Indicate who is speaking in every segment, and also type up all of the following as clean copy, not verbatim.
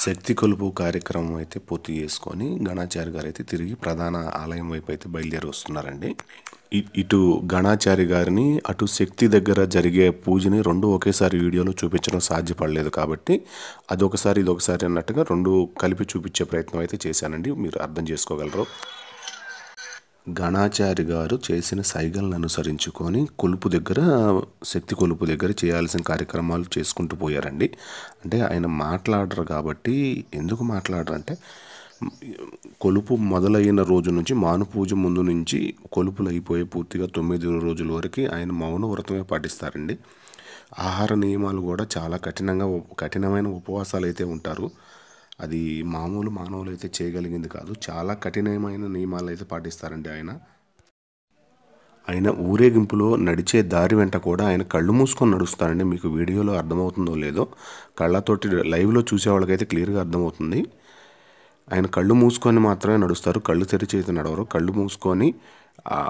Speaker 1: శక్తి కొలుపు కార్యక్రమం అయితే పూర్తి చేసుకొని గణాచారి గారు అయితే తిరిగి ప్రధాన ఆలయం వైపు అయితే బయలుదేరి వస్తున్నారండి. ఇటు గణాచారి గారిని అటు శక్తి దగ్గర జరిగే పూజని రెండు ఒకేసారి వీడియోలో చూపించడం సాధ్యపడలేదు కాబట్టి అదొకసారి ఇదొకసారి అన్నట్టుగా రెండు కలిపి చూపించే ప్రయత్నం అయితే చేశానండి. మీరు అర్థం చేసుకోగలరు. గణాచారి గారు చేసిన సైగలను అనుసరించుకొని కొలుపు దగ్గర శక్తి కొలుపు దగ్గర చేయాల్సిన కార్యక్రమాలు చేసుకుంటూ పోయారండి. అంటే ఆయన మాట్లాడరు కాబట్టి ఎందుకు మాట్లాడరు అంటే కొలుపు మొదలైన రోజు నుంచి మాను పూజ ముందు నుంచి కొలుపులు అయిపోయే పూర్తిగా 9 రోజుల వరకు ఆయన మౌన వ్రతమే పాటిస్తారండి. ఆహార నియమాలు కూడా చాలా కఠినమైన ఉపవాసాలు అయితే ఉంటారు. అది మామూలు మానవులు అయితే చేయగలిగింది కాదు. చాలా కఠినమైన నియమాలు అయితే పాటిస్తారండి ఆయన ఊరేగింపులో నడిచే దారి వెంట కూడా ఆయన కళ్ళు మూసుకొని నడుస్తారండి. మీకు వీడియోలో అర్థమవుతుందో లేదో, కళ్ళతోటి లైవ్లో చూసే వాళ్ళకైతే క్లియర్గా అర్థమవుతుంది. ఆయన కళ్ళు మూసుకొని మాత్రమే నడుస్తారు. కళ్ళు తెరిచి అయితే నడవరు. కళ్ళు మూసుకొని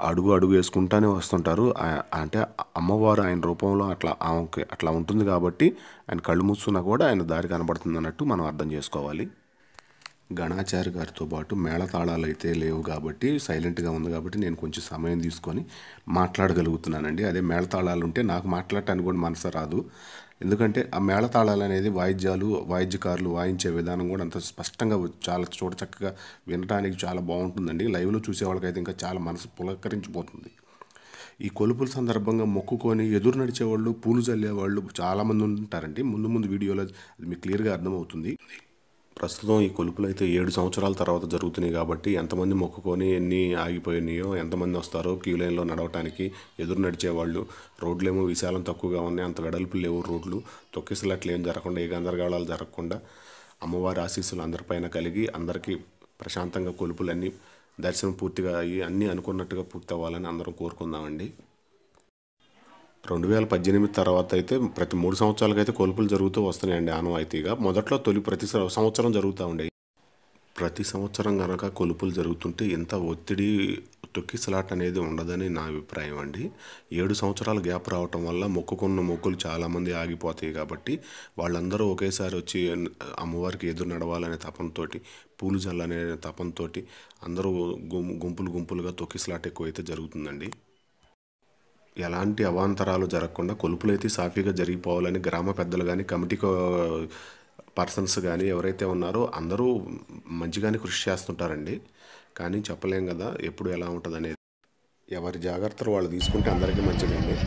Speaker 1: అడుగు వేసుకుంటానే వస్తుంటారు. అంటే అమ్మవారు ఆయన రూపంలో అట్లా ఉంటుంది కాబట్టి ఆయన కళ్ళు మూసుకున్నా కూడా ఆయన దారి కనబడుతుంది అన్నట్టు మనం అర్థం చేసుకోవాలి. గణాచారి గారితో పాటు మేళతాళాలు అయితే లేవు కాబట్టి సైలెంట్గా ఉంది కాబట్టి నేను కొంచెం సమయం తీసుకొని మాట్లాడగలుగుతున్నానండి. అదే మేళతాళాలు ఉంటే నాకు మాట్లాడటానికి కూడా మనసు రాదు. ఎందుకంటే ఆ మేళతాళాలు అనేది వాయిద్యకారులు వాయించే విధానం కూడా అంత స్పష్టంగా చాలా చక్కగా వినడానికి చాలా బాగుంటుందండి. లైవ్లో చూసే వాళ్ళకైతే ఇంకా చాలా మనసు పులకరించిపోతుంది. ఈ కొలుపుల సందర్భంగా మొక్కుకొని ఎదురు నడిచేవాళ్ళు, పూలు చల్లేవాళ్ళు చాలామంది ఉంటారండి. ముందు వీడియోలో అది మీకు క్లియర్గా అర్థమవుతుంది. ప్రస్తుతం ఈ కొలుపులు అయితే 7 సంవత్సరాల తర్వాత జరుగుతున్నాయి కాబట్టి ఎంతమంది మొక్కుకొని ఎన్ని ఆగిపోయినాయో, ఎంతమంది వస్తారో క్యూ లైన్లో నడవటానికి ఎదురు నడిచేవాళ్ళు. రోడ్లేమో విశాలం తక్కువగా ఉన్నాయి, అంత వెడల్పు లేవు రోడ్లు. తొక్కిసలాట్లు ఏం జరగకుండా, ఏ గందరగోళాలు జరగకుండా అమ్మవారి ఆశీస్సులు అందరిపైన కలిగి అందరికీ ప్రశాంతంగా కొలుపులన్నీ దర్శనం పూర్తిగా అయ్యి అన్నీ అనుకున్నట్టుగా పూర్తి అవ్వాలని అందరం కోరుకుందామండి. 2018 తర్వాత అయితే ప్రతి 3 సంవత్సరాలకైతే అయితే కొలుపులు జరుగుతూ వస్తున్నాయండి ఆనవాయితీగా. మొదట్లో ప్రతి సంవత్సరం జరుగుతూ ఉండేవి. ప్రతి సంవత్సరం కనుక కొలుపులు జరుగుతుంటే ఎంత ఒత్తిడి, తొక్కిసలాట అనేది ఉండదని నా అభిప్రాయం అండి. 7 సంవత్సరాల గ్యాప్ రావటం వల్ల మొక్కుకున్న మొక్కులు చాలామంది ఆగిపోతాయి కాబట్టి వాళ్ళందరూ ఒకేసారి వచ్చి అమ్మవారికి ఎదురు నడవాలనే తపనతోటి, పూలు జల్లనే తపనతోటి అందరూ గుంపులుగా తొక్కిసలాట ఎక్కువైతే జరుగుతుందండి. ఎలాంటి అవాంతరాలు జరగకుండా కొలుపులైతే సాఫీగా జరిగిపోవాలని గ్రామ పెద్దలు కానీ, కమిటీ పర్సన్స్ కానీ ఎవరైతే ఉన్నారో అందరూ మంచిగానే కృషి చేస్తుంటారండి. కానీ చెప్పలేం కదా ఎప్పుడు ఎలా ఉంటుంది అనేది. ఎవరి జాగ్రత్తలు వాళ్ళు తీసుకుంటే అందరికీ మంచిదండి.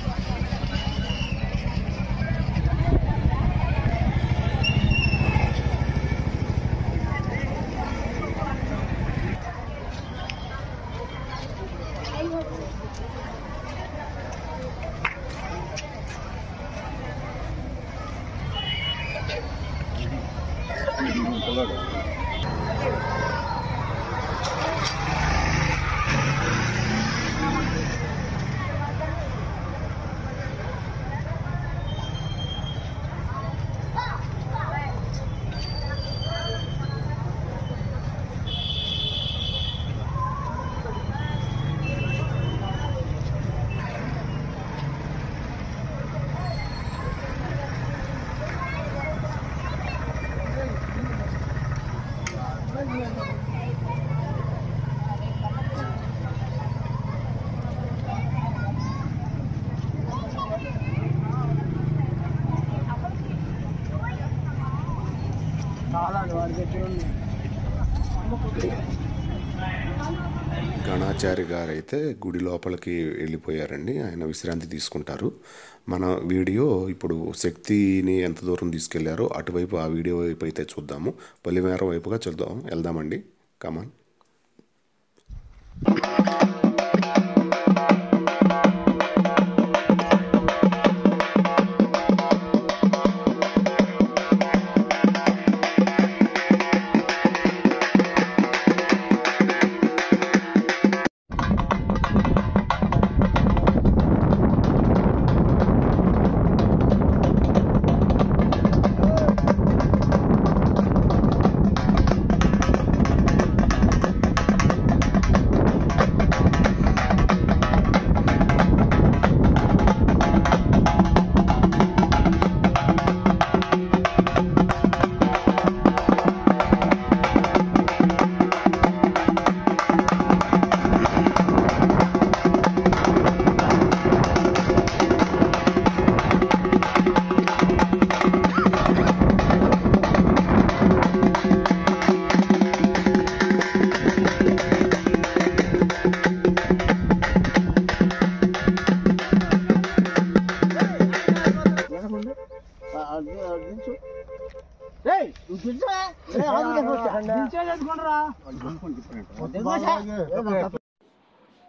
Speaker 1: గణాచారి గారు అయితే గుడి లోపలికి వెళ్ళిపోయారండి. ఆయన విశ్రాంతి తీసుకుంటారు. మన వీడియో ఇప్పుడు శక్తిని ఎంత దూరం తీసుకెళ్లారో అటువైపు ఆ వీడియో వైపు అయితే చూద్దాము. పొలిమేర వైపుగా వెళ్దామండి. కమాన్.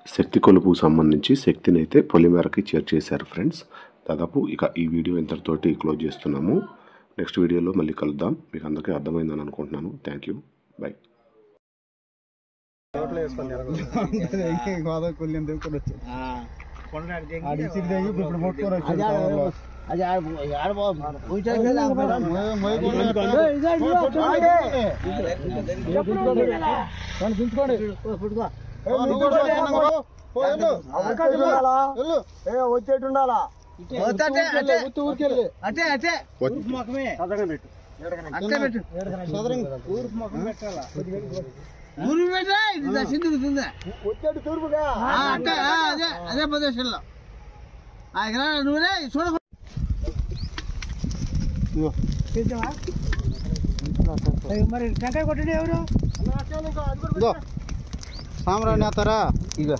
Speaker 1: శక్తి కొలుపుకు సంబంధించి శక్తిని అయితే పొలిమేరకి చేర్చేశారు ఫ్రెండ్స్. దాదాపు ఇక ఈ వీడియో ఇంతటితోటి క్లోజ్ చేస్తున్నాము. నెక్స్ట్ వీడియోలో మళ్ళీ కలుద్దాం. మీకు అందరికీ అర్థమైందని అనుకుంటున్నాను. Thank you, bye.
Speaker 2: వచ్చేటుండాలా వచ్చేటు తూర్పుగా అదే ప్రదేశంలో నువ్వులే చూడ మరి టెంకాయ కొట్టండి ఎవరు సాంబ్రాణి వేస్తారా ఇక